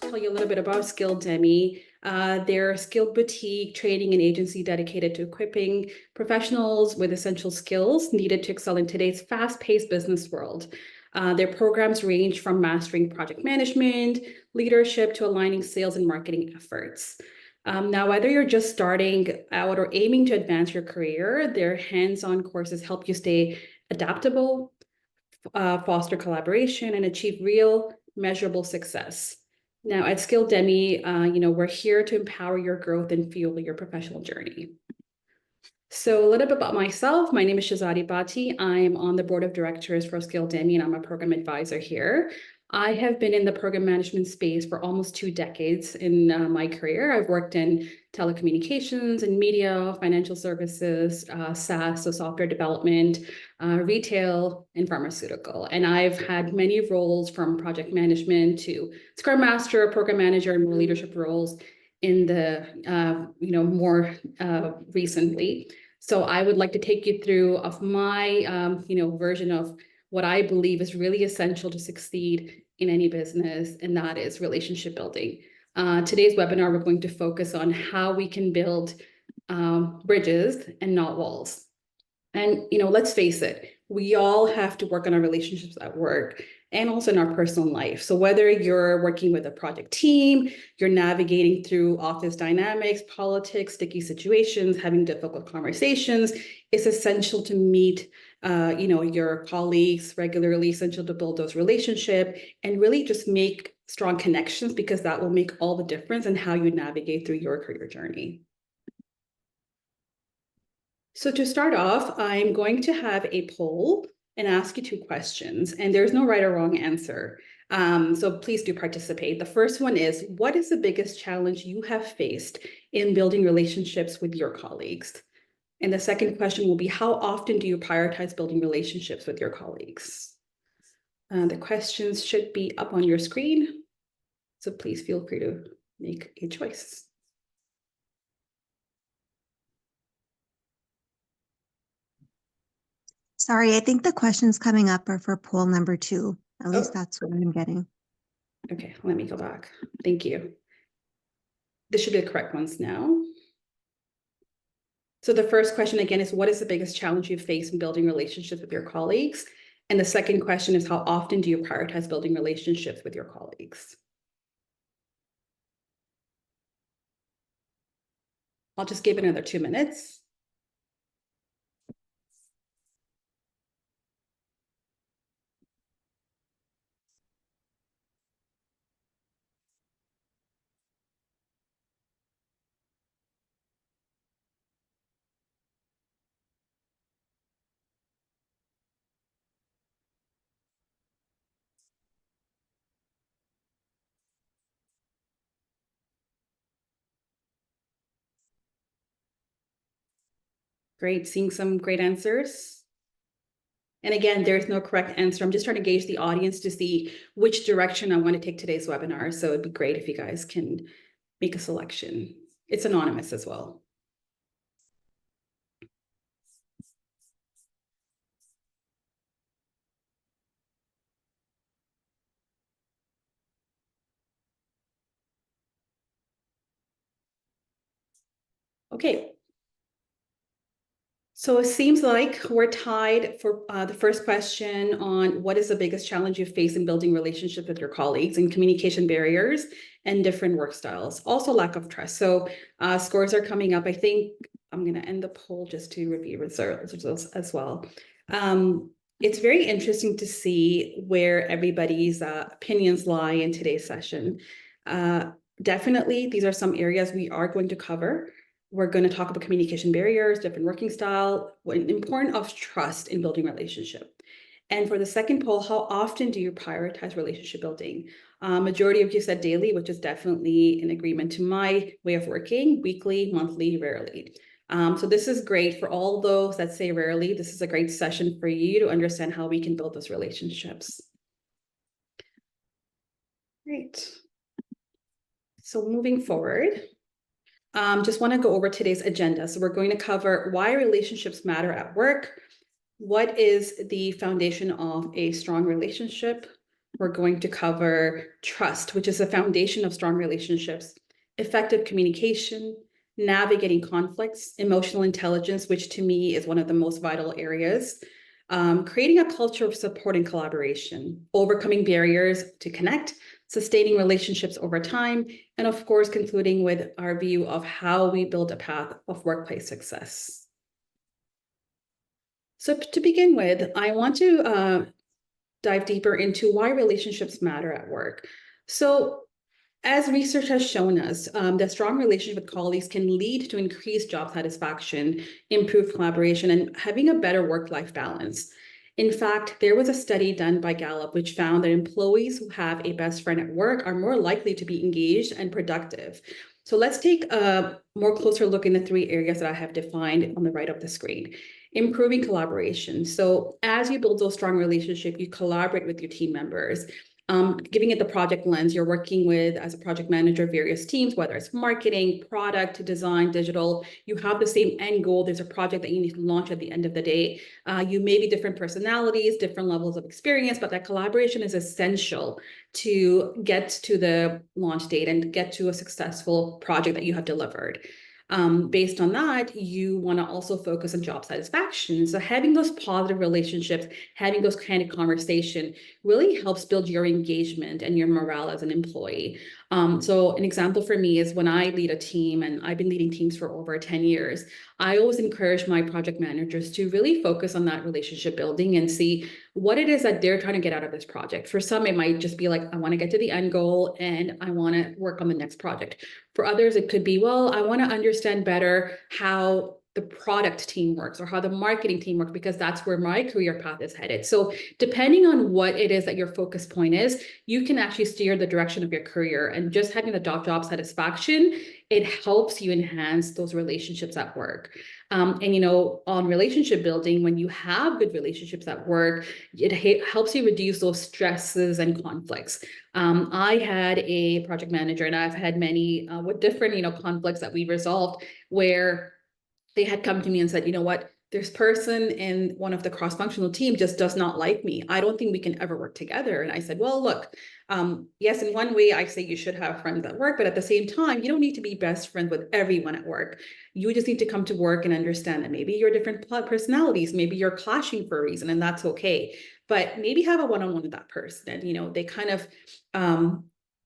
tell you a little bit about Skilldemie. They're a skilled boutique training and agency dedicated to equipping professionals with essential skills needed to excel in today's fast-paced business world. Their programs range from mastering project management, leadership, to aligning sales and marketing efforts. Now, whether you're just starting out or aiming to advance your career, their hands-on courses help you stay adaptable, foster collaboration, and achieve real measurable success. Now at Skilldemie, we're here to empower your growth and fuel your professional journey. So a little bit about myself. My name is Shahzadi Bhatti. I'm on the board of directors for Skilldemie, and I'm a program advisor here. I have been in the program management space for almost 2 decades in my career. I've worked in telecommunications and media, financial services, SaaS, so software development, retail, and pharmaceutical. And I've had many roles from project management to Scrum Master, program manager, and more leadership roles in the, more recently. So I would like to take you through of my, version of what I believe is really essential to succeed in any business, and that is relationship building. Today's webinar, we're going to focus on how we can build bridges and not walls. And, let's face it, we all have to work on our relationships at work and also in our personal life. So whether you're working with a project team, you're navigating through office dynamics, politics, sticky situations, having difficult conversations, it's essential to meet your colleagues regularly, essential to build those relationships and really just make strong connections, because that will make all the difference in how you navigate through your career journey. So to start off, I'm going to have a poll and ask you 2 questions, and there's no right or wrong answer. So please do participate. The first one is, what is the biggest challenge you have faced in building relationships with your colleagues? And the second question will be, how often do you prioritize building relationships with your colleagues? The questions should be up on your screen, so please feel free to make a choice. Sorry, I think the questions coming up are for poll number 2. At least that's what I'm getting. Okay, let me go back. Thank you. This should be the correct ones now. So the first question again is, what is the biggest challenge you face in building relationships with your colleagues? And the second question is, how often do you prioritize building relationships with your colleagues? I'll just give it another 2 minutes. Great, seeing some great answers. And again, there's no correct answer. I'm just trying to gauge the audience to see which direction I want to take today's webinar. So it'd be great if you guys can make a selection. It's anonymous as well. Okay. So it seems like we're tied for the first question on what is the biggest challenge you face in building relationships with your colleagues, and communication barriers and different work styles. Also lack of trust. So scores are coming up. I think I'm going to end the poll just to review results as well. It's very interesting to see where everybody's opinions lie in today's session. Definitely, these are some areas we are going to cover. We're going to talk about communication barriers, different working style, the importance of trust in building relationship. And for the second poll, how often do you prioritize relationship building? Majority of you said daily, which is definitely in agreement to my way of working, weekly, monthly, rarely. So this is great for all those that say rarely. This is a great session for you to understand how we can build those relationships. Great. So moving forward, just want to go over today's agenda. So we're going to cover why relationships matter at work, what is the foundation of a strong relationship, we're going to cover trust, which is the foundation of strong relationships, effective communication, navigating conflicts, emotional intelligence, which to me is one of the most vital areas, creating a culture of support and collaboration, overcoming barriers to connect, sustaining relationships over time, and of course, concluding with our view of how we build a path of workplace success. So to begin with, I want to dive deeper into why relationships matter at work. So as research has shown us, that strong relationship with colleagues can lead to increased job satisfaction, improved collaboration, and having a better work-life balance. In fact, there was a study done by Gallup which found that employees who have a best friend at work are more likely to be engaged and productive. So let's take a more closer look in the three areas that I have defined on the right of the screen. Improving collaboration. So as you build those strong relationships, you collaborate with your team members. Giving it the project lens, you're working with, as a project manager, various teams, whether it's marketing, product, design, digital, you have the same end goal. There's a project that you need to launch at the end of the day. You may be different personalities, different levels of experience, but that collaboration is essential to get to the launch date and get to a successful project that you have delivered. Based on that, you want to also focus on job satisfaction. So having those positive relationships, having those kind of conversation really helps build your engagement and your morale as an employee. So an example for me is when I lead a team, and I've been leading teams for over 10 years, I always encourage my project managers to really focus on that relationship building and see what it is that they're trying to get out of this project. For some, it might just be like, I want to get to the end goal and I want to work on the next project. For others, it could be, well, I want to understand better how the product team works or how the marketing team works, because that's where my career path is headed. So depending on what it is that your focus point is, you can actually steer the direction of your career. And just having the job satisfaction, it helps you enhance those relationships at work. And, you know, on relationship building, when you have good relationships at work, it helps you reduce those stresses and conflicts. I had a project manager, and I've had many with different, you know, conflicts that we resolved, where they had come to me and said, you know what, this person in one of the cross-functional team just does not like me. I don't think we can ever work together. And I said, well, look, yes, in one way I say you should have friends at work, but at the same time, you don't need to be best friends with everyone at work. You just need to come to work and understand that maybe you're different personalities, maybe you're clashing for a reason, and that's okay. But maybe have a one-on-one with that person. And, you know, they kind of,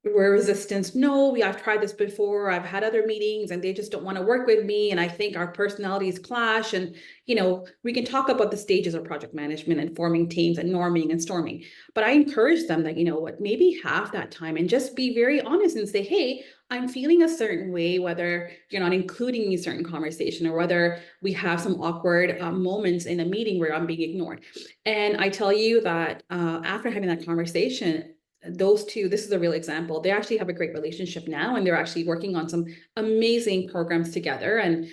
were resistance. No, I've tried this before. I've had other meetings and they just don't want to work with me. And I think our personalities clash. And, you know, we can talk about the stages of project management and forming teams and norming and storming. But I encourage them that, you know what, maybe have that time and just be very honest and say, hey, I'm feeling a certain way, whether you're not including me in certain conversation or whether we have some awkward moments in a meeting where I'm being ignored. And I tell you that after having that conversation, those two, this is a real example. They actually have a great relationship now, and they're actually working on some amazing programs together. And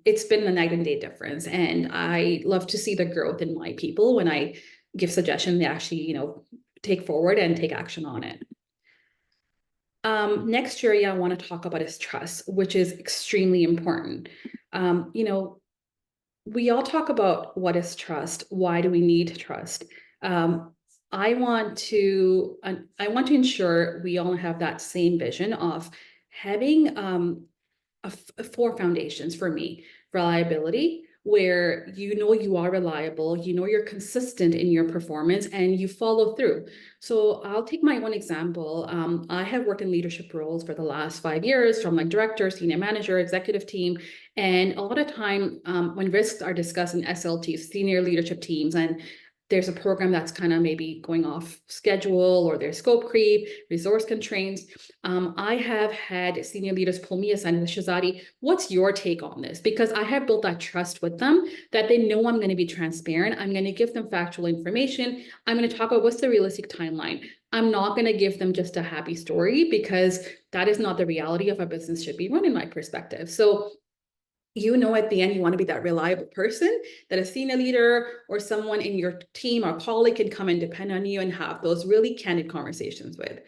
it's been a night and day difference. And I love to see the growth in my people when I give suggestions, they actually, you know, take forward and take action on it. Next area I want to talk about is trust, which is extremely important. You know, we all talk about what is trust, why do we need trust? I want to ensure we all have that same vision of having four foundations for me. Reliability, where you know you are reliable, you know you're consistent in your performance, and you follow through. So I'll take my one example. I have worked in leadership roles for the last 5 years, from like director, senior manager, executive team. And a lot of time when risks are discussed in SLTs, senior leadership teams, and there's a program that's kind of maybe going off schedule or there's scope creep, resource constraints. I have had senior leaders pull me aside and say, Shahzadi, what's your take on this? Because I have built that trust with them that they know I'm going to be transparent. I'm going to give them factual information. I'm going to talk about what's the realistic timeline. I'm not going to give them just a happy story, because that is not the reality of a business should be run in my perspective. So you know, at the end, you want to be that reliable person that a senior leader or someone in your team or colleague can come and depend on you and have those really candid conversations with.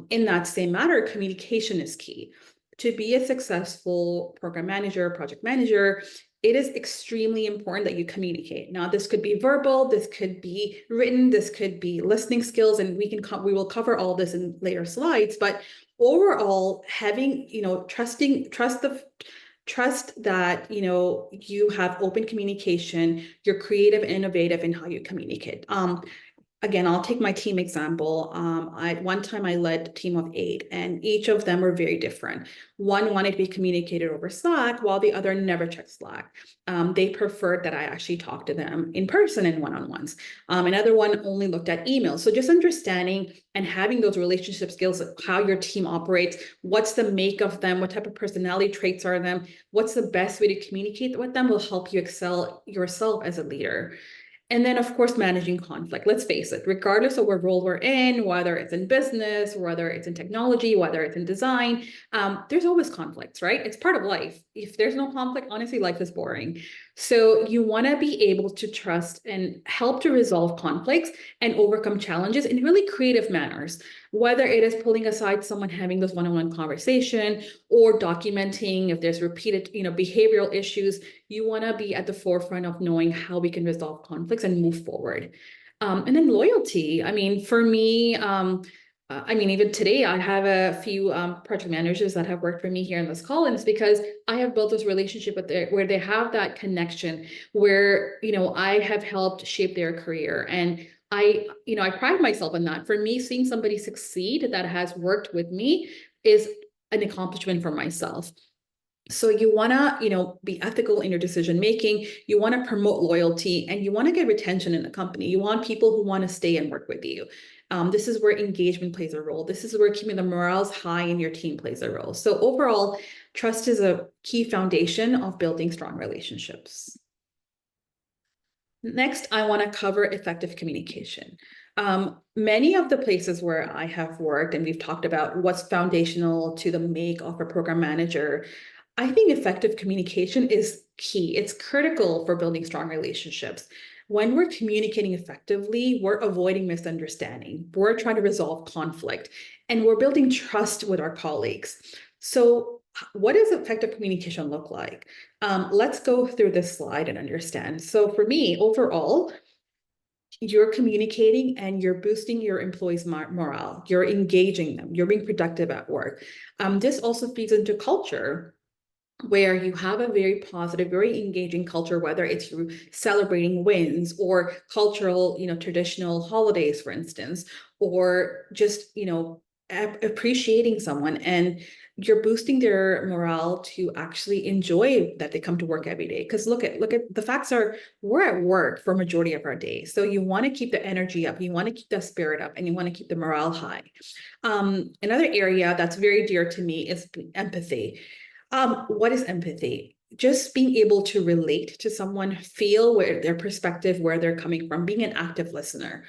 In that same matter, communication is key. To be a successful program manager, project manager, it is extremely important that you communicate. Now, this could be verbal, this could be written, this could be listening skills, and we will cover all this in later slides. But overall, having, trust that, you have open communication, you're creative and innovative in how you communicate. Again, I'll take my team example. One time I led a team of 8, and each of them were very different. One wanted to be communicated over Slack, while the other never checked Slack. They preferred that I actually talk to them in person in one-on-ones. Another one only looked at emails. So just understanding and having those relationship skills, how your team operates, what's the make of them, what type of personality traits are them, what's the best way to communicate with them will help you excel yourself as a leader. And then, of course, managing conflict. Let's face it, regardless of what role we're in, whether it's in business, whether it's in technology, whether it's in design, there's always conflicts, right? It's part of life. If there's no conflict, honestly, life is boring. So you want to be able to trust and help to resolve conflicts and overcome challenges in really creative manners, whether it is pulling aside someone having those one-on-one conversation or documenting if there's repeated, behavioral issues. You want to be at the forefront of knowing how we can resolve conflicts and move forward. And then loyalty. I mean, for me, even today, I have a few project managers that have worked for me here in this call, and it's because I have built this relationship where they have that connection, where I have helped shape their career, and I pride myself in that. For me, seeing somebody succeed that has worked with me is an accomplishment for myself. So you want to, be ethical in your decision making. You want to promote loyalty, and you want to get retention in the company. You want people who want to stay and work with you. This is where engagement plays a role. This is where keeping the morale high in your team plays a role. So overall, trust is a key foundation of building strong relationships. Next, I want to cover effective communication. Many of the places where I have worked, and we've talked about what's foundational to the make of a program manager, I think effective communication is key. It's critical for building strong relationships. When we're communicating effectively, we're avoiding misunderstanding. We're trying to resolve conflict, and we're building trust with our colleagues. So what does effective communication look like? Let's go through this slide and understand. So for me, overall, you're communicating and you're boosting your employees' morale. You're engaging them. You're being productive at work. This also feeds into culture, where you have a very positive, very engaging culture, whether it's through celebrating wins or cultural, traditional holidays, for instance, or just, appreciating someone, and you're boosting their morale to actually enjoy that they come to work every day. Because look at the facts are, we're at work for a majority of our day. So you want to keep the energy up, you want to keep the spirit up, and you want to keep the morale high. Another area that's very dear to me is empathy. What is empathy? Just being able to relate to someone, feel where their perspective, where they're coming from, being an active listener.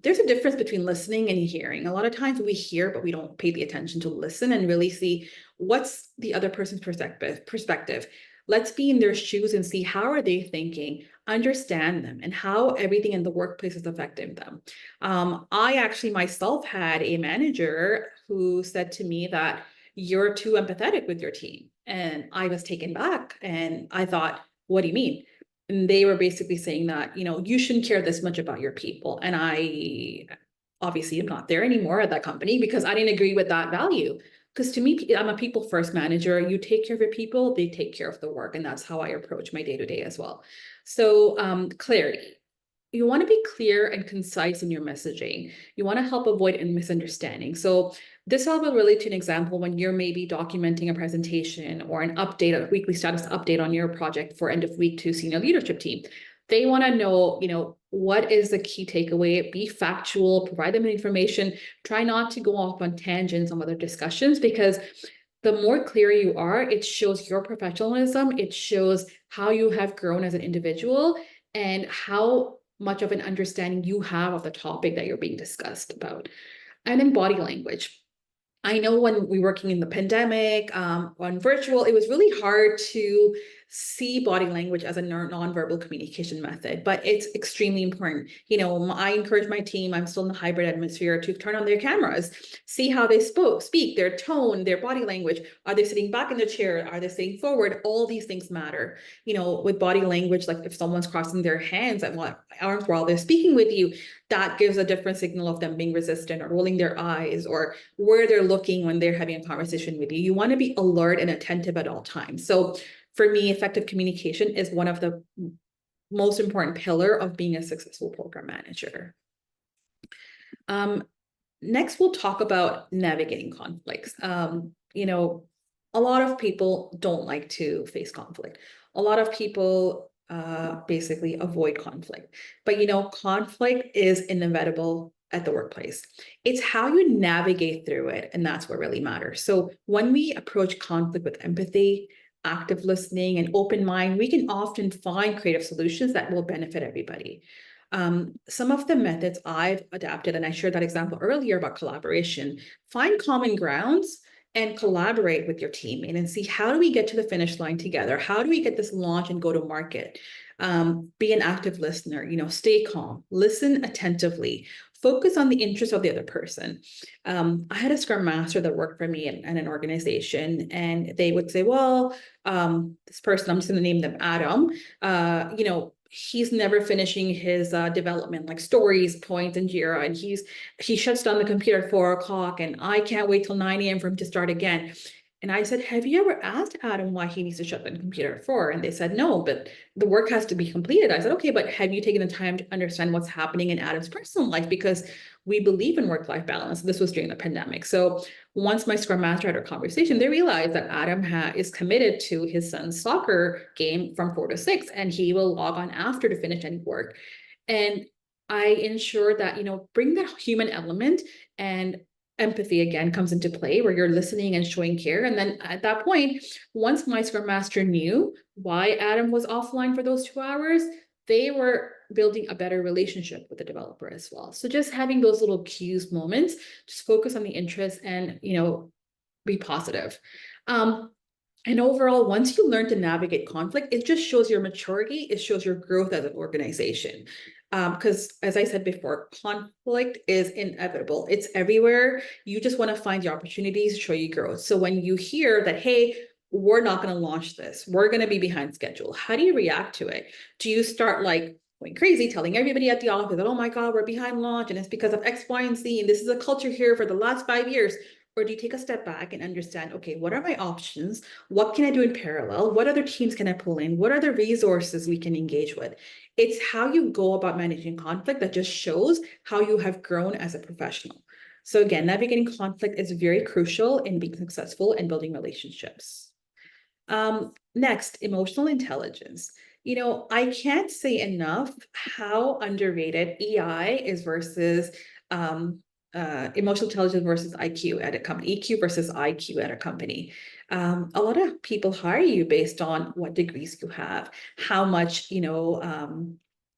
There's a difference between listening and hearing. A lot of times we hear, but we don't pay the attention to listen and really see what's the other person's perspective. Let's be in their shoes and see how are they thinking, understand them, and how everything in the workplace is affecting them. I actually myself had a manager who said to me that you're too empathetic with your team. And I was taken back, and I thought, what do you mean? And they were basically saying that, you shouldn't care this much about your people. And I obviously am not there anymore at that company because I didn't agree with that value. Because to me, I'm a people first manager. You take care of your people, they take care of the work. And that's how I approach my day-to-day as well. So clarity. You want to be clear and concise in your messaging. You want to help avoid misunderstanding. So this all will relate to an example when you're maybe documenting a presentation or an update, a weekly status update on your project for end of week to senior leadership team. They want to know, what is the key takeaway? Be factual, provide them information. Try not to go off on tangents on other discussions, because the more clear you are, it shows your professionalism. It shows how you have grown as an individual and how much of an understanding you have of the topic that you're being discussed about. And then body language. I know when we were working in the pandemic, on virtual, it was really hard to see body language as a nonverbal communication method, but it's extremely important. You know, I encourage my team, I'm still in the hybrid atmosphere, to turn on their cameras, see how they speak, their tone, their body language. Are they sitting back in the chair? Are they sitting forward? All these things matter. You know, with body language, like if someone's crossing their hands and arms while they're speaking with you, that gives a different signal of them being resistant or rolling their eyes or where they're looking when they're having a conversation with you. You want to be alert and attentive at all times. So for me, effective communication is one of the most important pillar of being a successful program manager. Next, we'll talk about navigating conflicts. You know, a lot of people don't like to face conflict. A lot of people basically avoid conflict. But, you know, conflict is inevitable at the workplace. It's how you navigate through it, and that's what really matters. So when we approach conflict with empathy, active listening, and open mind, we can often find creative solutions that will benefit everybody. Some of the methods I've adapted, and I shared that example earlier about collaboration, find common grounds and collaborate with your teammate and see, how do we get to the finish line together? How do we get this launch and go to market? Be an active listener, you know, stay calm, listen attentively, focus on the interest of the other person. I had a scrum master that worked for me in an organization, and they would say, well, this person, I'm just going to name them Adam, you know, he's never finishing his development, like stories, points, and Jira, and he shuts down the computer at 4 o'clock, and I can't wait till 9 a.m. for him to start again. And I said, have you ever asked Adam why he needs to shut the computer at 4? And they said, no, but the work has to be completed. I said, okay, but have you taken the time to understand what's happening in Adam's personal life? Because we believe in work-life balance. This was during the pandemic. So once my scrum master had a conversation, they realized that Adam is committed to his son's soccer game from 4 to 6, and he will log on after to finish any work. And I ensure that, you know, bring that human element, and empathy again comes into play, where you're listening and showing care. And then at that point, once my scrum master knew why Adam was offline for those 2 hours, they were building a better relationship with the developer as well. So just having those little cues moments, just focus on the interest and, you know, be positive. And overall, once you learn to navigate conflict, it just shows your maturity. It shows your growth as an organization. Because as I said before, conflict is inevitable. It's everywhere. You just want to find the opportunities to show you growth. So when you hear that, hey, we're not going to launch this, we're going to be behind schedule, how do you react to it? Do you start like going crazy, telling everybody at the office that, oh my God, we're behind launch and it's because of X, Y, and Z, and this is a culture here for the last 5 years? Or do you take a step back and understand, okay, what are my options? What can I do in parallel? What other teams can I pull in? What are the resources we can engage with? It's how you go about managing conflict that just shows how you have grown as a professional. So again, navigating conflict is very crucial in being successful and building relationships. Next, emotional intelligence. You know, I can't say enough how underrated EI is versus emotional intelligence versus IQ at a company, EQ versus IQ at a company. A lot of people hire you based on what degrees you have, how much, you know,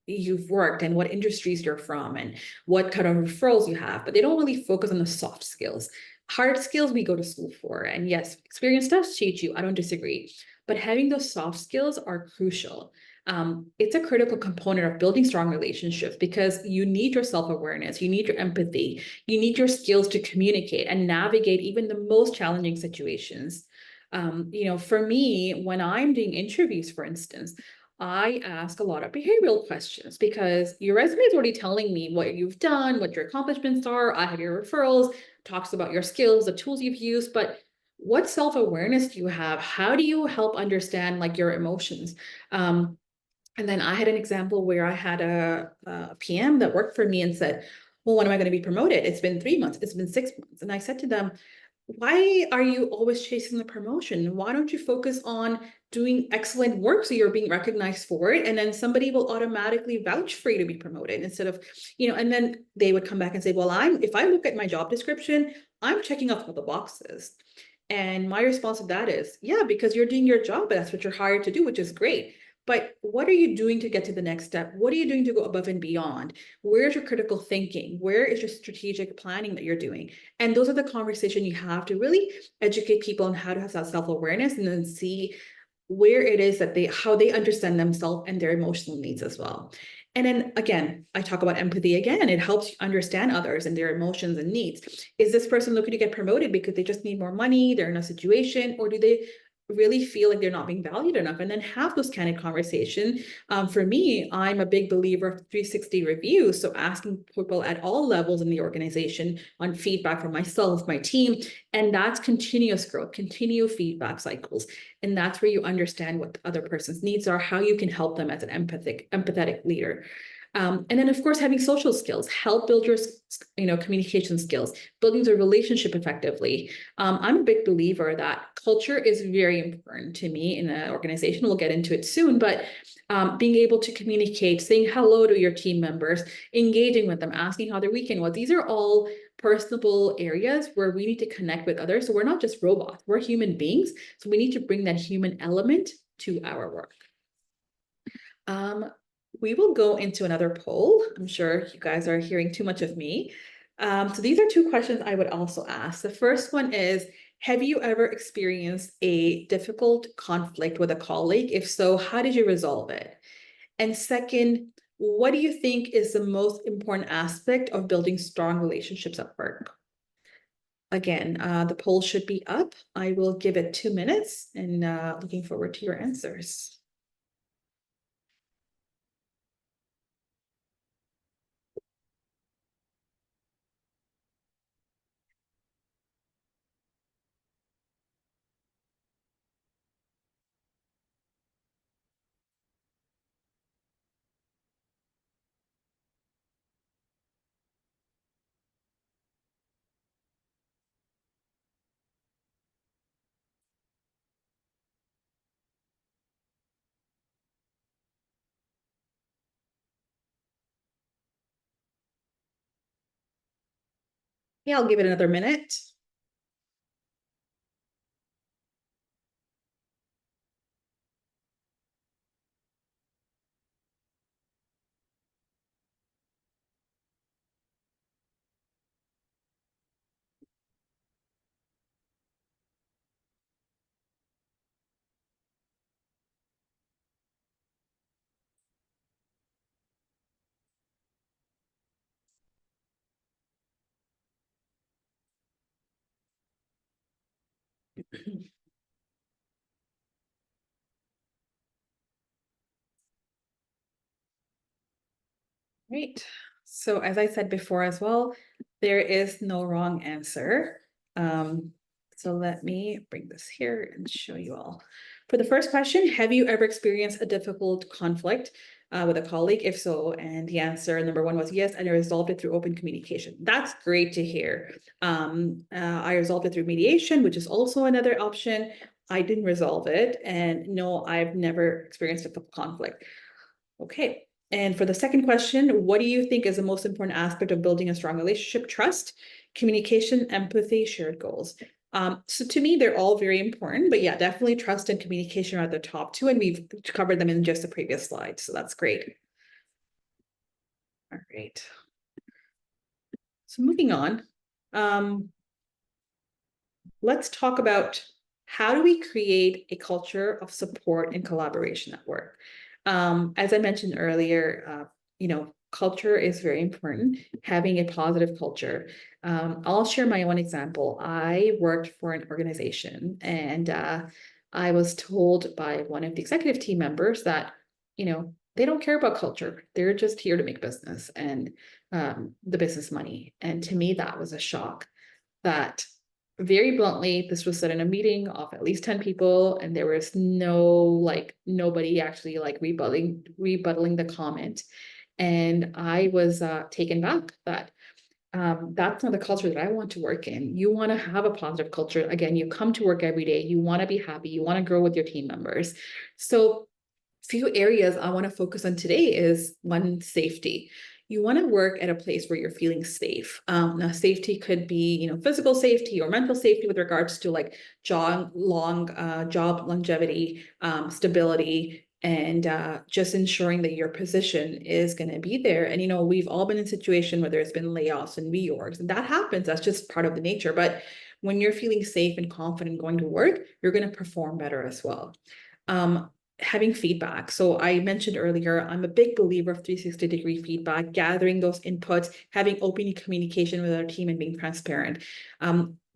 you've worked and what industries you're from and what kind of referrals you have, but they don't really focus on the soft skills. Hard skills we go to school for. And yes, experience does teach you. I don't disagree. But having those soft skills are crucial. It's a critical component of building strong relationships, because you need your self-awareness, you need your empathy, you need your skills to communicate and navigate even the most challenging situations. You know, for me, when I'm doing interviews, for instance, I ask a lot of behavioral questions, because your resume is already telling me what you've done, what your accomplishments are. I have your referrals, talks about your skills, the tools you've used, but what self-awareness do you have? How do you help understand like your emotions? And then I had an example where I had a PM that worked for me and said, well, when am I going to be promoted? It's been 3 months. It's been 6 months. And I said to them, why are you always chasing the promotion? Why don't you focus on doing excellent work so you're being recognized for it? And then somebody will automatically vouch for you to be promoted instead of, you know, and then they would come back and say, well, if I look at my job description, I'm checking off all the boxes. And my response to that is, yeah, because you're doing your job, but that's what you're hired to do, which is great. But what are you doing to get to the next step? What are you doing to go above and beyond? Where's your critical thinking? Where is your strategic planning that you're doing? And those are the conversations you have to really educate people on how to have that self-awareness, and then see where it is that how they understand themselves and their emotional needs as well. And then again, I talk about empathy again. It helps you understand others and their emotions and needs. Is this person looking to get promoted because they just need more money, they're in a situation, or do they really feel like they're not being valued enough? And then have those candid conversation. For me, I'm a big believer of 360 reviews. So asking people at all levels in the organization on feedback from myself, my team, and that's continuous growth, continual feedback cycles. And that's where you understand what the other person's needs are, how you can help them as an empathetic leader. And then, of course, having social skills, help build your, communication skills, building the relationship effectively. I'm a big believer that culture is very important to me in an organization. We'll get into it soon, but being able to communicate, saying hello to your team members, engaging with them, asking how their weekend was. These are all personable areas where we need to connect with others. So we're not just robots, we're human beings. So we need to bring that human element to our work. We will go into another poll. I'm sure you guys are hearing too much of me. So these are two questions I would also ask. The first one is, have you ever experienced a difficult conflict with a colleague? If so, how did you resolve it? And second, what do you think is the most important aspect of building strong relationships at work? Again, the poll should be up. I will give it 2 minutes and looking forward to your answers. Yeah, I'll give it another minute. Great. So as I said before as well, there is no wrong answer. So let me bring this here and show you all. For the first question, have you ever experienced a difficult conflict with a colleague? If so, and the answer number one was yes, and I resolved it through open communication. That's great to hear. I resolved it through mediation, which is also another option. I didn't resolve it, and no, I've never experienced a conflict. Okay. And for the second question, what do you think is the most important aspect of building a strong relationship? Trust, communication, empathy, shared goals. So to me, they're all very important, but yeah, definitely trust and communication are the top two, and we've covered them in just the previous slide. So that's great. All right. So moving on, let's talk about how do we create a culture of support and collaboration at work. As I mentioned earlier, culture is very important, having a positive culture. I'll share my own example. I worked for an organization, and I was told by one of the executive team members that, they don't care about culture. They're just here to make business and the business money. And to me, that was a shock. That very bluntly, this was said in a meeting of at least 10 people, and there was nobody actually rebutting the comment. And I was taken back that that's not the culture that I want to work in. You want to have a positive culture. Again, you come to work every day, you want to be happy, you want to grow with your team members. So few areas I want to focus on today is one, safety. You want to work at a place where you're feeling safe. Now, safety could be, physical safety or mental safety with regards to like job longevity, stability, and just ensuring that your position is going to be there. And, we've all been in a situation where there's been layoffs and reorgs, and that happens. That's just part of the nature. But when you're feeling safe and confident going to work, you're going to perform better as well. Having feedback. So I mentioned earlier, I'm a big believer of 360-degree feedback, gathering those inputs, having open communication with our team and being transparent.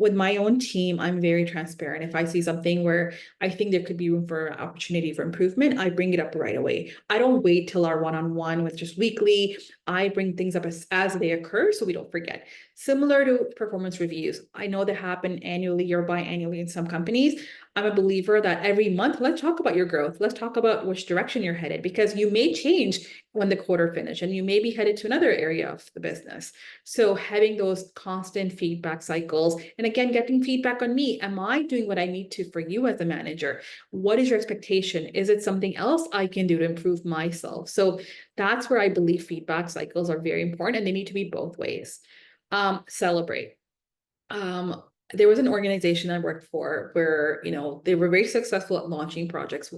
With my own team, I'm very transparent. If I see something where I think there could be room for opportunity for improvement, I bring it up right away. I don't wait till our one-on-one with just weekly. I bring things up as they occur so we don't forget. Similar to performance reviews, I know they happen annually or biannually in some companies. I'm a believer that every month, let's talk about your growth. Let's talk about which direction you're headed, because you may change when the quarter finish and you may be headed to another area of the business. So having those constant feedback cycles, and again, getting feedback on me. Am I doing what I need to for you as a manager? What is your expectation? Is it something else I can do to improve myself? So that's where I believe feedback cycles are very important, and they need to be both ways. Celebrate. There was an organization I worked for where, they were very successful at launching projects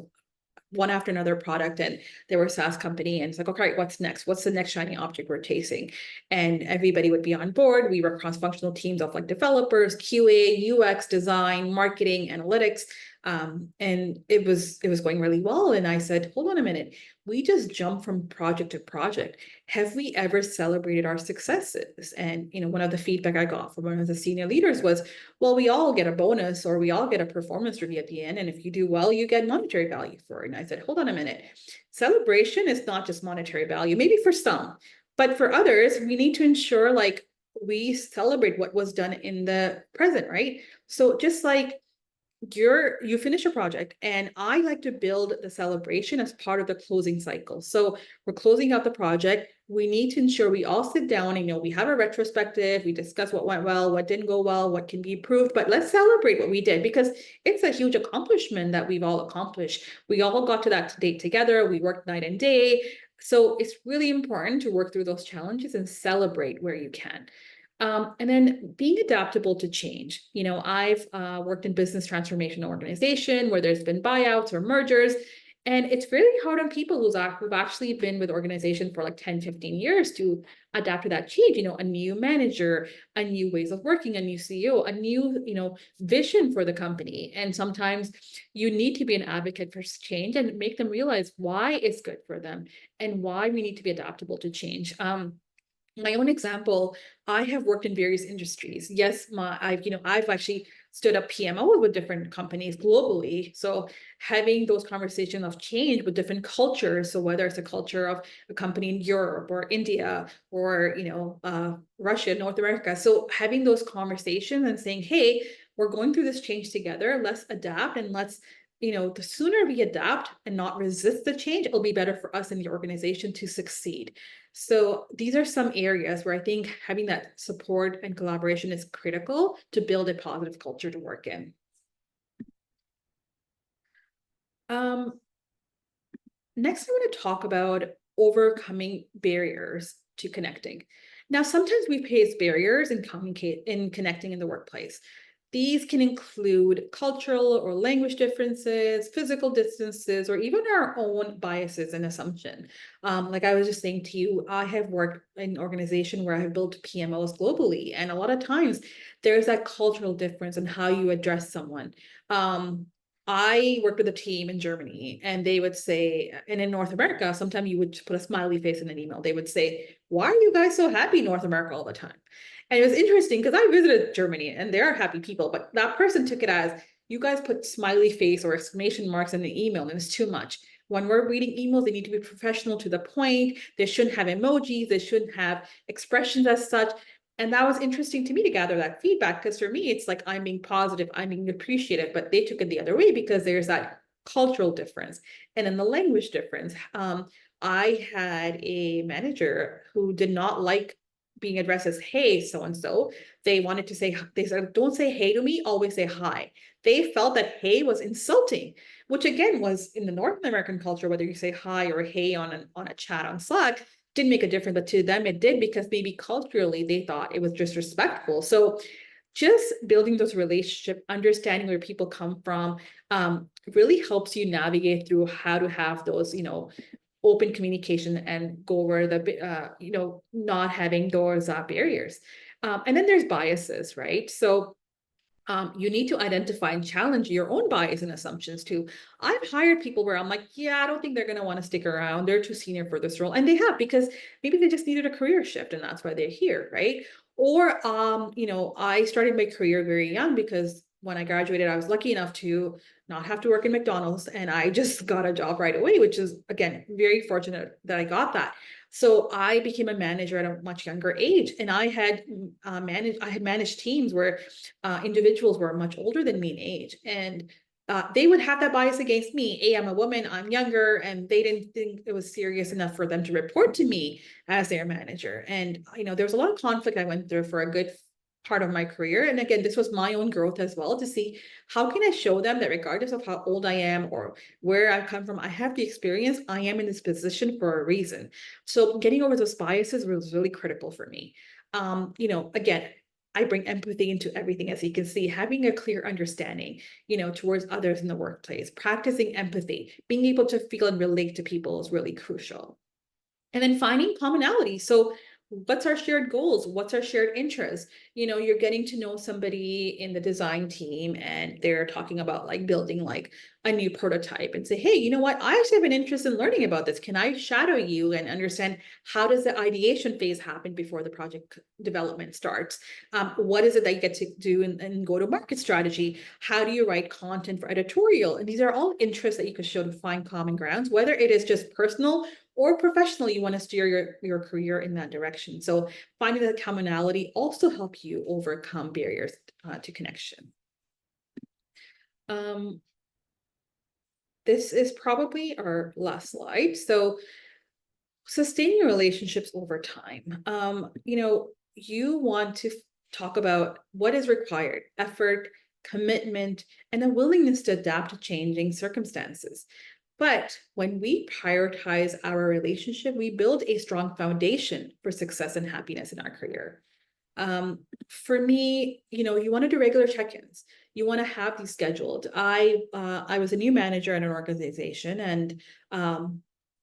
one after another product, and they were a SaaS company, and it's like, okay, what's next? What's the next shiny object we're chasing? And everybody would be on board. We were cross-functional teams of like developers, QA, UX, design, marketing, analytics. And it was going really well. And I said, hold on a minute, we just jumped from project to project. Have we ever celebrated our successes? And one of the feedback I got from one of the senior leaders was, well, we all get a bonus or we all get a performance review at the end. And if you do well, you get monetary value for it. And I said, hold on a minute. Celebration is not just monetary value, maybe for some, but for others, we need to ensure like we celebrate what was done in the present, right? So just like you finish a project, and I like to build the celebration as part of the closing cycle. So we're closing out the project. We need to ensure we all sit down and we have a retrospective, we discuss what went well, what didn't go well, what can be improved, but let's celebrate what we did, because it's a huge accomplishment that we've all accomplished. We all got to that date together, we worked night and day. So it's really important to work through those challenges and celebrate where you can. And then being adaptable to change. I've worked in business transformation organization where there's been buyouts or mergers, and it's really hard on people who've actually been with organization for like 10, 15 years to adapt to that change. A new manager, a new ways of working, a new CEO, a new, vision for the company. And sometimes you need to be an advocate for change and make them realize why it's good for them and why we need to be adaptable to change. My own example, I have worked in various industries. Yes, I've actually stood up PMO with different companies globally. So having those conversations of change with different cultures. So whether it's a culture of a company in Europe or India or, Russia, North America. So having those conversations and saying, hey, we're going through this change together. Let's adapt, and let's, the sooner we adapt and not resist the change, it'll be better for us in the organization to succeed. So these are some areas where I think having that support and collaboration is critical to build a positive culture to work in. Next, I want to talk about overcoming barriers to connecting. Now, sometimes we face barriers in connecting in the workplace. These can include cultural or language differences, physical distances, or even our own biases and assumption. Like I was just saying to you, I have worked in an organization where I have built PMOs globally, and a lot of times there's that cultural difference in how you address someone. I worked with a team in Germany, and they would say, and in North America, sometimes you would just put a smiley face in an email. They would say, why are you guys so happy in North America all the time? And it was interesting because I visited Germany and they are happy people, but that person took it as, you guys put smiley face or exclamation marks in the email and it's too much. When we're reading emails, they need to be professional, to the point. They shouldn't have emojis. They shouldn't have expressions as such. And that was interesting to me to gather that feedback, because for me, it's like I'm being positive, I'm being appreciative, but they took it the other way because there's that cultural difference. And in the language difference, I had a manager who did not like being addressed as, hey, so-and-so. They wanted to say, they said, don't say hey to me, always say hi. They felt that hey was insulting, which again was in the North American culture, whether you say hi or hey on a chat on Slack, didn't make a difference, but to them it did, because maybe culturally they thought it was disrespectful. So just building those relationships, understanding where people come from, really helps you navigate through how to have those, open communication and go over not having those barriers. And then there's biases, right? So You need to identify and challenge your own bias and assumptions too. I've hired people where I'm like, yeah, I don't think they're going to want to stick around. They're too senior for this role. And they have, because maybe they just needed a career shift and that's why they're here, right? Or, I started my career very young because when I graduated, I was lucky enough to not have to work in McDonald's and I just got a job right away, which is, again, very fortunate that I got that. So I became a manager at a much younger age, and I had managed teams where individuals were much older than me in age, and they would have that bias against me. Hey, I'm a woman, I'm younger, and they didn't think it was serious enough for them to report to me as their manager. And there was a lot of conflict I went through for a good part of my career. And again, this was my own growth as well, to see how can I show them that regardless of how old I am or where I come from, I have the experience, I am in this position for a reason. So getting over those biases was really critical for me. Again, I bring empathy into everything, as you can see, having a clear understanding, towards others in the workplace, practicing empathy, being able to feel and relate to people is really crucial. And then finding commonality. So what's our shared goals? What's our shared interests? You're getting to know somebody in the design team and they're talking about like building like a new prototype, and say, hey, you know what? I actually have an interest in learning about this. Can I shadow you and understand how does the ideation phase happen before the project development starts? What is it that you get to do and go to market strategy? How do you write content for editorial? And these are all interests that you can show to find common grounds, whether it is just personal or professionally, you want to steer your career in that direction. So finding that commonality also help you overcome barriers to connection. This is probably our last slide. So sustaining relationships over time. You want to talk about what is required: effort, commitment, and a willingness to adapt to changing circumstances. But when we prioritize our relationship, we build a strong foundation for success and happiness in our career. For me, you want to do regular check-ins. You want to have these scheduled. I was a new manager in an organization, and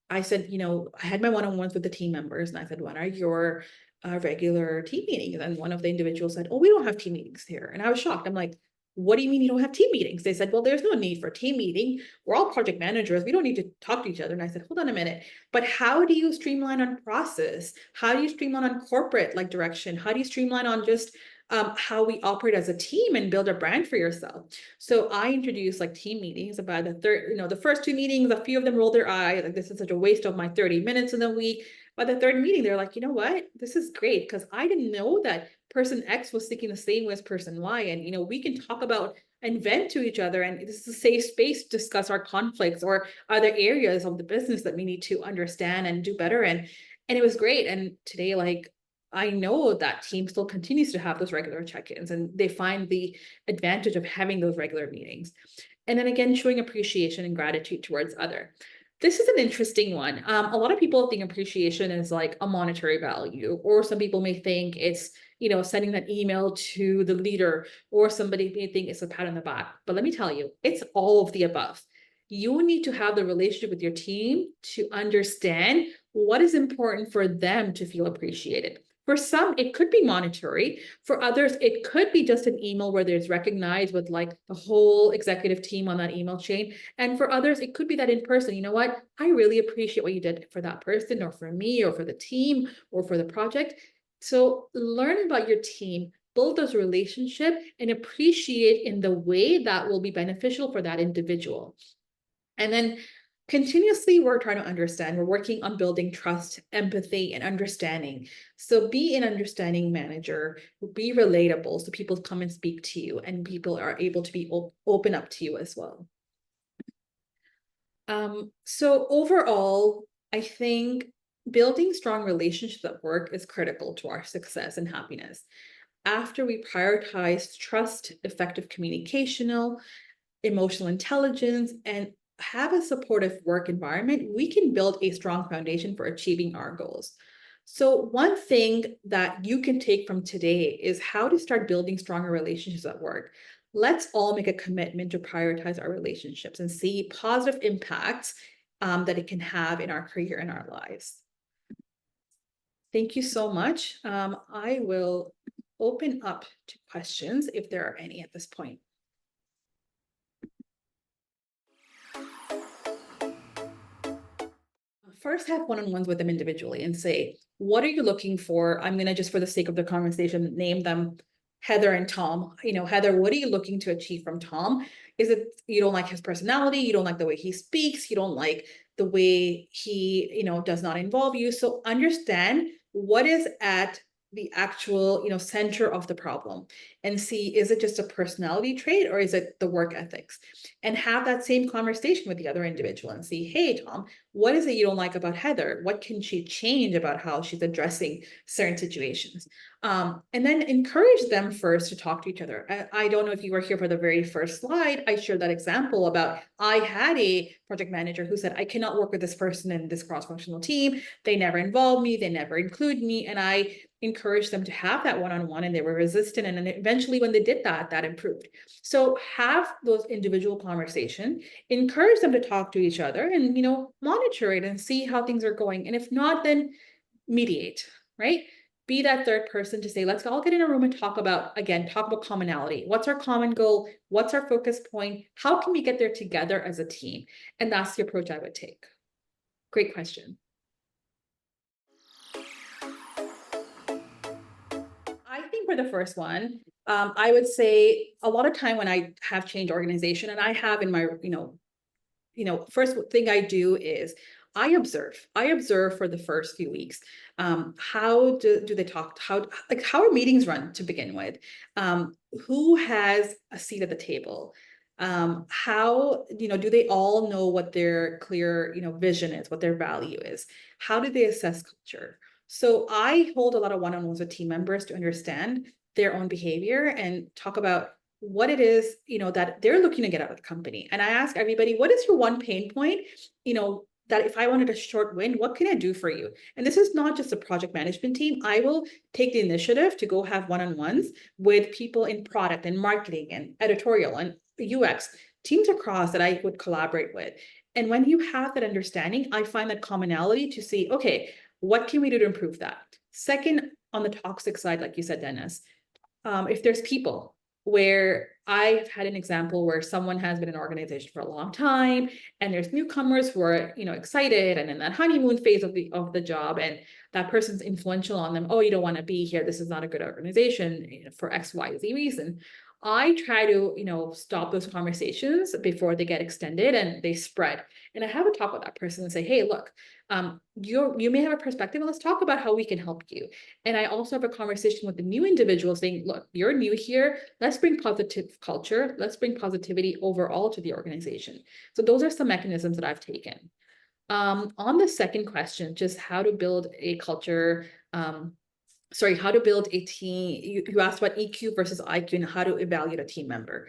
I said, I had my one-on-ones with the team members, and I said, when are your regular team meetings? And one of the individuals said, oh, we don't have team meetings here. And I was shocked. I'm like, what do you mean you don't have team meetings? They said, well, there's no need for team meeting. We're all project managers. We don't need to talk to each other. And I said, hold on a minute. But how do you streamline on process? How do you streamline on corporate like direction? How do you streamline on just how we operate as a team and build a brand for yourself? So I introduced like team meetings. About the first two meetings, a few of them rolled their eyes, like, this is such a waste of my 30 minutes in the week. By the third meeting, they're like, you know what? This is great, because I didn't know that person X was thinking the same way as person Y. And we can talk about and vent to each other. And this is a safe space to discuss our conflicts or other areas of the business that we need to understand and do better. And it was great. And today, like, I know that team still continues to have those regular check-ins, and they find the advantage of having those regular meetings. And then again, showing appreciation and gratitude towards other. This is an interesting one. A lot of people think appreciation is like a monetary value, or some people may think it's, sending that email to the leader, or somebody may think it's a pat on the back. But let me tell you, it's all of the above. You need to have the relationship with your team to understand what is important for them to feel appreciated. For some, it could be monetary. For others, it could be just an email where there's recognized with like the whole executive team on that email chain. And for others, it could be that in person. You know what? I really appreciate what you did for that person, or for me, or for the team, or for the project. So learn about your team, build those relationships, and appreciate in the way that will be beneficial for that individual. And then continuously, we're trying to understand, we're working on building trust, empathy, and understanding. So be an understanding manager, be relatable, so people come and speak to you, and people are able to be open up to you as well. So overall, I think building strong relationships at work is critical to our success and happiness. After we prioritize trust, effective communicational, emotional intelligence, and have a supportive work environment, we can build a strong foundation for achieving our goals. So one thing that you can take from today is how to start building stronger relationships at work. Let's all make a commitment to prioritize our relationships and see positive impacts that it can have in our career and our lives. Thank you so much. I will open up to questions if there are any at this point. First, have one-on-ones with them individually and say, what are you looking for? I'm going to just, for the sake of the conversation, name them Heather and Tom. Heather, what are you looking to achieve from Tom? Is it you don't like his personality? You don't like the way he speaks? You don't like the way he, does not involve you? So understand what is at the actual, center of the problem, and see, is it just a personality trait or is it the work ethics? And have that same conversation with the other individual and see, hey, Tom, what is it you don't like about Heather? What can she change about how she's addressing certain situations? And then encourage them first to talk to each other. I don't know if you were here for the very first slide. I shared that example about I had a project manager who said, I cannot work with this person in this cross-functional team. They never involve me. They never include me. And I encouraged them to have that one-on-one, and they were resistant. And then eventually when they did that, that improved. So have those individual conversations, encourage them to talk to each other, and, monitor it and see how things are going. And if not, then mediate, right? Be that third person to say, let's all get in a room and talk about commonality. What's our common goal? What's our focus point? How can we get there together as a team? And that's the approach I would take. Great question. I think for the first one, I would say a lot of time when I have changed organization, and I have in my, first thing I do is I observe for the first few weeks. How do they talk? How are meetings run to begin with? Who has a seat at the table? How, do they all know what their clear, vision is, what their value is? How do they assess culture? So I hold a lot of one-on-ones with team members to understand their own behavior and talk about what it is, that they're looking to get out of the company. And I ask everybody, what is your one pain point? That if I wanted a short win, what can I do for you? And this is not just a project management team. I will take the initiative to go have one-on-ones with people in product and marketing and editorial and UX, teams across that I would collaborate with. And when you have that understanding, I find that commonality to see, okay, what can we do to improve that? Second, on the toxic side, like you said, Dennis, if there's people where I've had an example where someone has been in an organization for a long time and there's newcomers who are, excited and in that honeymoon phase of the job, and that person's influential on them. Oh, you don't want to be here. This is not a good organization for X, Y, Z reason. I try to, stop those conversations before they get extended and they spread. And I have a talk with that person and say, hey, look, you may have a perspective, and let's talk about how we can help you. And I also have a conversation with the new individual saying, look, you're new here. Let's bring positive culture. Let's bring positivity overall to the organization. So those are some mechanisms that I've taken. On the second question, just how to build a culture, how to build a team. You asked about EQ versus IQ and how to evaluate a team member.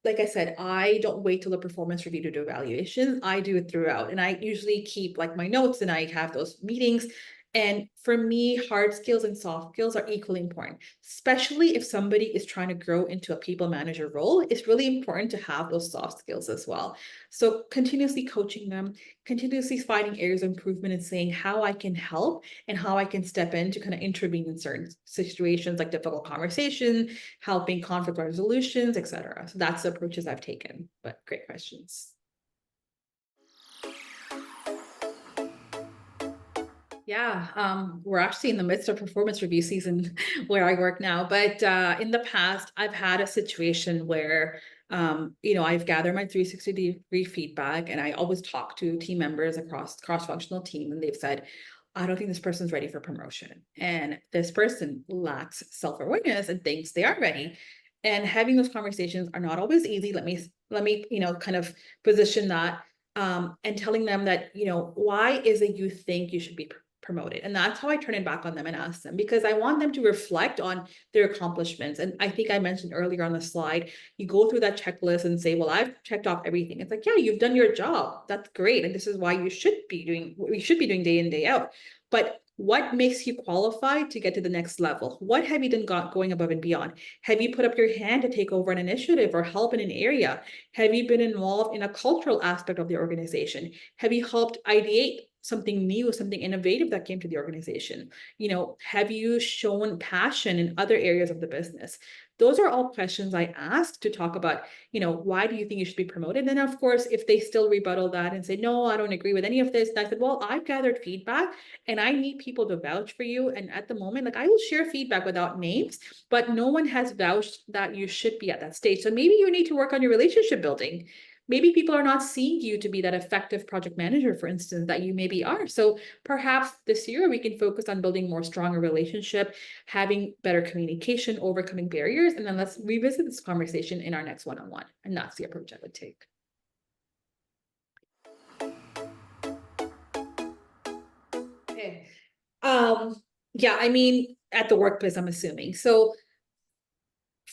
Like I said, I don't wait till the performance review to do evaluation. I do it throughout, and I usually keep like my notes, and I have those meetings. And for me, hard skills and soft skills are equally important, especially if somebody is trying to grow into a people manager role. It's really important to have those soft skills as well. So continuously coaching them, continuously finding areas of improvement and saying how I can help and how I can step in to kind of intervene in certain situations like difficult conversation, helping conflict resolutions, etc. So that's the approaches I've taken, but great questions. Yeah, we're actually in the midst of performance review season where I work now. But in the past, I've had a situation where, I've gathered my 360-degree feedback, and I always talk to team members across cross-functional team, and they've said, I don't think this person's ready for promotion. And this person lacks self-awareness and thinks they are ready. And having those conversations are not always easy. Let me, kind of position that, and telling them that, why is it you think you should be promoted? And that's how I turn it back on them and ask them, because I want them to reflect on their accomplishments. And I think I mentioned earlier on the slide, you go through that checklist and say, well, I've checked off everything. It's like, yeah, you've done your job. That's great. And this is why we should be doing day in, day out. But what makes you qualified to get to the next level? What have you done going above and beyond? Have you put up your hand to take over an initiative or help in an area? Have you been involved in a cultural aspect of the organization? Have you helped ideate something new, something innovative that came to the organization? You know, have you shown passion in other areas of the business? Those are all questions I ask to talk about, you know, why do you think you should be promoted? And then of course, if they still rebuttal that and say, no, I don't agree with any of this, and I said, well, I've gathered feedback and I need people to vouch for you. And at the moment, like, I will share feedback without names, but no one has vouched that you should be at that stage. So maybe you need to work on your relationship building. Maybe people are not seeing you to be that effective project manager, for instance, that you maybe are. So perhaps this year we can focus on building more stronger relationship, having better communication, overcoming barriers, and then let's revisit this conversation in our next one-on-one. And that's the approach I would take. Okay. Yeah, I mean, at the workplace, I'm assuming. So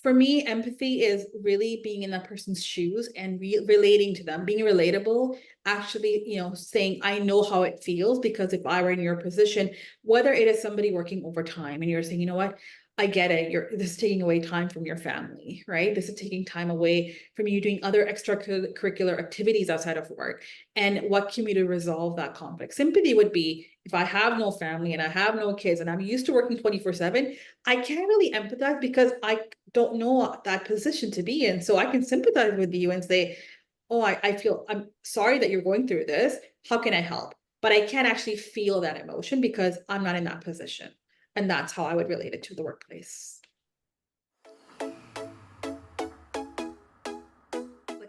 for me, empathy is really being in that person's shoes and relating to them, being relatable, actually, you know, saying, I know how it feels, because if I were in your position, whether it is somebody working overtime and you're saying, you know what, I get it. This is taking away time from your family, right? This is taking time away from you doing other extracurricular activities outside of work. And what can we do to resolve that conflict? Sympathy would be, if I have no family and I have no kids and I'm used to working 24/7, I can't really empathize because I don't know that position to be in. So I can sympathize with you and say, oh, I'm sorry that you're going through this. How can I help? But I can't actually feel that emotion because I'm not in that position. And that's how I would relate it to the workplace. Like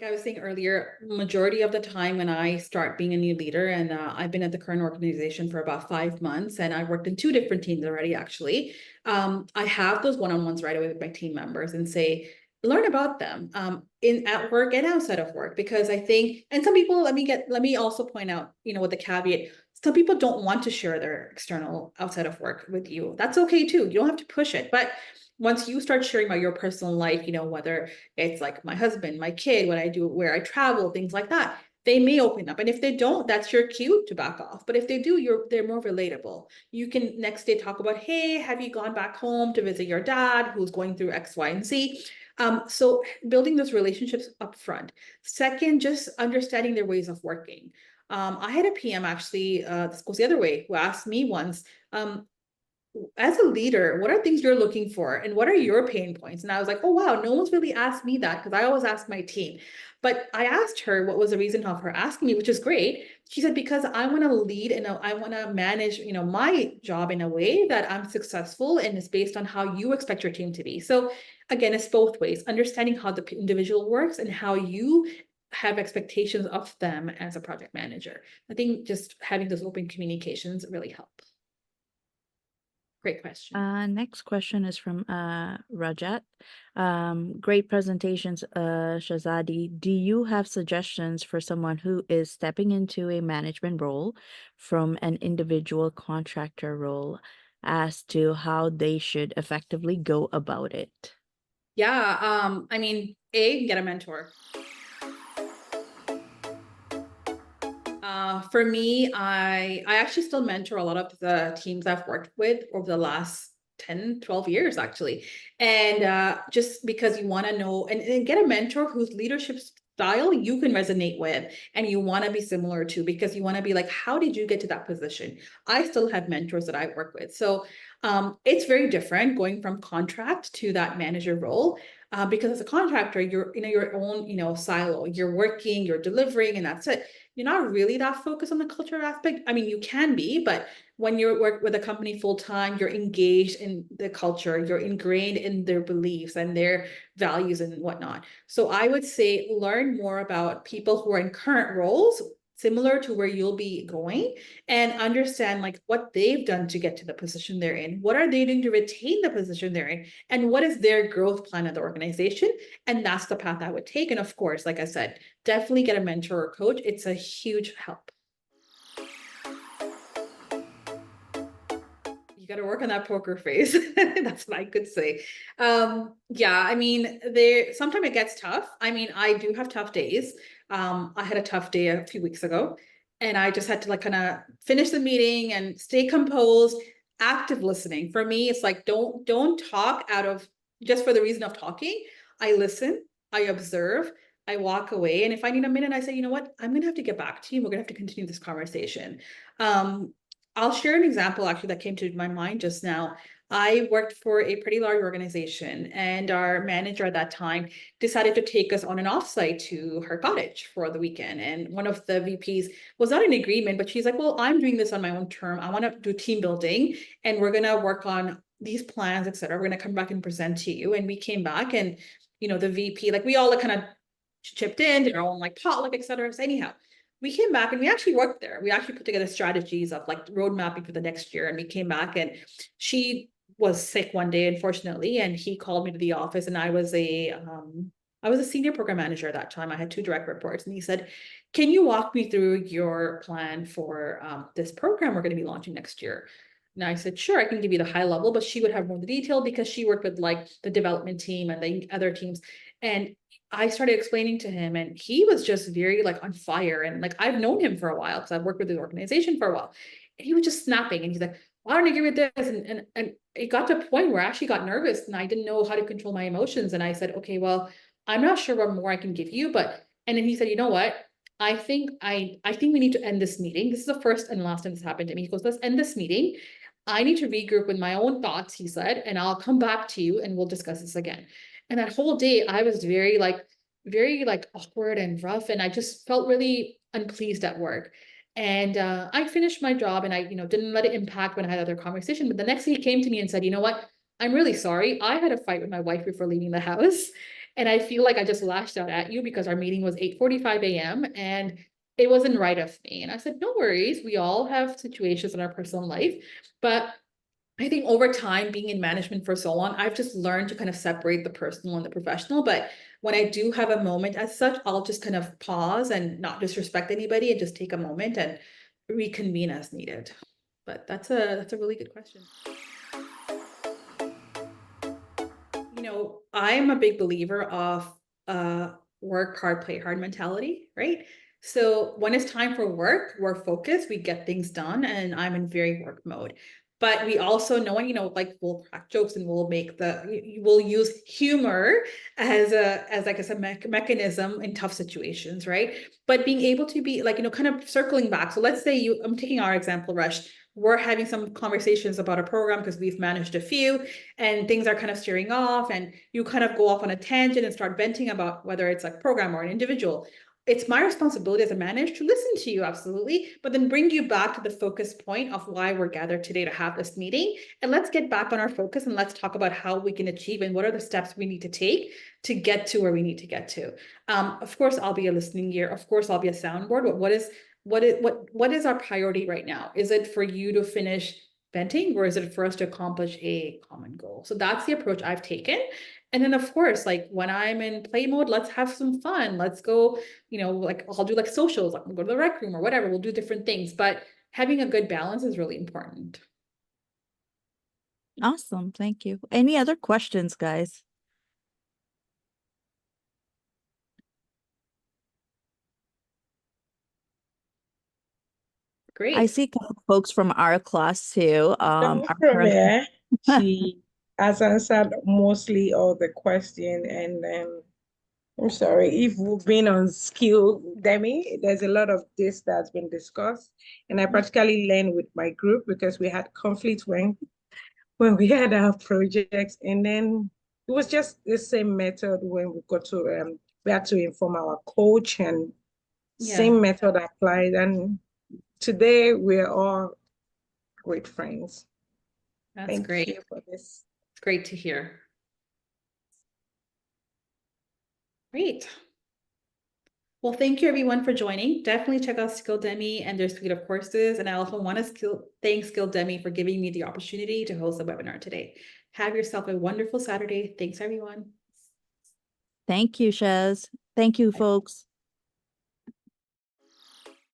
I was saying earlier, majority of the time when I start being a new leader, and I've been at the current organization for about 5 months, and I've worked in 2 different teams already, actually. I have those one-on-ones right away with my team members and say, learn about them in at work and outside of work, because I think, and some people, let me also point out, you know, with the caveat, some people don't want to share their external outside of work with you. That's okay too. You don't have to push it, but once you start sharing about your personal life, you know, whether it's like my husband, my kid, what I do, where I travel, things like that, they may open up. And if they don't, that's your cue to back off. But if they do, they're more relatable. You can next day talk about, hey, have you gone back home to visit your dad who's going through X, Y, and Z? So building those relationships up front. Second, just understanding their ways of working. I had a PM actually, this goes the other way, who asked me once, as a leader, what are things you're looking for and what are your pain points? And I was like, oh, wow, no one's really asked me that, because I always ask my team. But I asked her what was the reason of her asking me, which is great. She said, because I want to lead and I want to manage, you know, my job in a way that I'm successful and is based on how you expect your team to be. So again, it's both ways, understanding how the individual works and how you have expectations of them as a project manager. I think just having those open communications really help. Great question. Next question is from Rajat. Great presentations, Shahzadi. Do you have suggestions for someone who is stepping into a management role from an individual contractor role as to how they should effectively go about it? Yeah, I mean, get a mentor. For me, I actually still mentor a lot of the teams I've worked with over the last 10, 12 years, actually. And just because you want to know and get a mentor whose leadership style you can resonate with and you want to be similar to, because you want to be like, how did you get to that position? I still have mentors that I work with. So it's very different going from contract to that manager role. Because as a contractor, you're in your own, you know, silo. You're working, you're delivering, and that's it. You're not really that focused on the culture aspect. I mean, you can be, but when you work with a company full time, you're engaged in the culture, you're ingrained in their beliefs and their values and whatnot. So I would say learn more about people who are in current roles similar to where you'll be going, and understand like what they've done to get to the position they're in. What are they doing to retain the position they're in? And what is their growth plan of the organization? And that's the path I would take. And of course, like I said, definitely get a mentor or coach. It's a huge help. You got to work on that poker face. That's what I could say. Yeah, I mean, sometimes it gets tough. I mean, I do have tough days. I had a tough day a few weeks ago, and I just had to like kind of finish the meeting and stay composed. Active listening for me, it's like don't talk out of just for the reason of talking. I listen, I observe, I walk away, and if I need a minute, I say, you know what, I'm gonna have to get back to you. We're gonna have to continue this conversation. I'll share an example actually that came to my mind just now. I worked for a pretty large organization, and our manager at that time decided to take us on an offsite to her cottage for the weekend. And one of the VPs was not in agreement, but she's like, well, I'm doing this on my own term. I want to do team building, and we're gonna work on these plans, etc. We're gonna come back and present to you. And we came back, and the VP, like, we all like kind of chipped in, did our own like potluck, etc. So anyhow, we came back and we actually worked there. We actually put together strategies of like road mapping for the next year. And we came back, and she was sick one day, unfortunately, and he called me to the office, and I was a senior program manager at that time. I had 2 direct reports, and he said, can you walk me through your plan for this program we're going to be launching next year? And I said, sure, I can give you the high level, but she would have more of the detail because she worked with like the development team and the other teams. And I started explaining to him, and he was just very like on fire. And like, I've known him for a while because I've worked with the organization for a while. And he was just snapping, and he's like, why don't I agree with this? And it got to a point where I actually got nervous, and I didn't know how to control my emotions. And I said, okay, well, I'm not sure what more I can give you, and then he said, you know what? I think we need to end this meeting. This is the first and last time this happened to me. He goes, let's end this meeting. I need to regroup with my own thoughts, he said, and I'll come back to you and we'll discuss this again. And that whole day I was very like awkward and rough, and I just felt really unpleased at work. And I finished my job, and I, didn't let it impact when I had other conversation. But the next day he came to me and said, you know what? I'm really sorry. I had a fight with my wife before leaving the house. And I feel like I just lashed out at you because our meeting was 8:45 a.m. and it wasn't right of me. And I said, no worries. We all have situations in our personal life. But I think over time, being in management for so long, I've just learned to kind of separate the personal and the professional. But when I do have a moment as such, I'll just kind of pause and not disrespect anybody and just take a moment and reconvene as needed. But that's a really good question. I am a big believer of work hard, play hard mentality, right? So when it's time for work, we're focused, we get things done, and I'm in very work mode. But we also know, and like, we'll crack jokes and we'll use humor as a mechanism in tough situations, right? But being able to be like, kind of circling back. So let's say I'm taking our example, Rush. We're having some conversations about a program because we've managed a few, and things are kind of steering off, and you kind of go off on a tangent and start venting about whether it's a program or an individual. It's my responsibility as a manager to listen to you, absolutely, but then bring you back to the focus point of why we're gathered today to have this meeting. And let's get back on our focus, and let's talk about how we can achieve and what are the steps we need to take to get to where we need to get to. Of course, I'll be a listening ear. Of course, I'll be a soundboard. But what is our priority right now? Is it for you to finish venting, or is it for us to accomplish a common goal? So that's the approach I've taken. And then of course, like when I'm in play mode, let's have some fun. Let's go, like I'll do like socials, like we'll go to the rec room or whatever. We'll do different things, but having a good balance is really important. Awesome. Thank you. Any other questions, guys? Great. I see a couple folks from our class too. From here, she has answered mostly all the question, and I'm sorry if we've been on Skilldemie. There's a lot of this that's been discussed, and I practically learned with my group because we had conflict when we had our projects, and then it was just the same method when we got to we had to inform our coach, and same method applied, and today we're all great friends. That's great. Thank you for this. It's great to hear. Great. Well, thank you everyone for joining. Definitely check out Skilldemie and their suite of courses. And I also want to thank Skilldemie for giving me the opportunity to host a webinar today. Have yourself a wonderful Saturday. Thanks, everyone. Thank you, Shaz. Thank you, folks.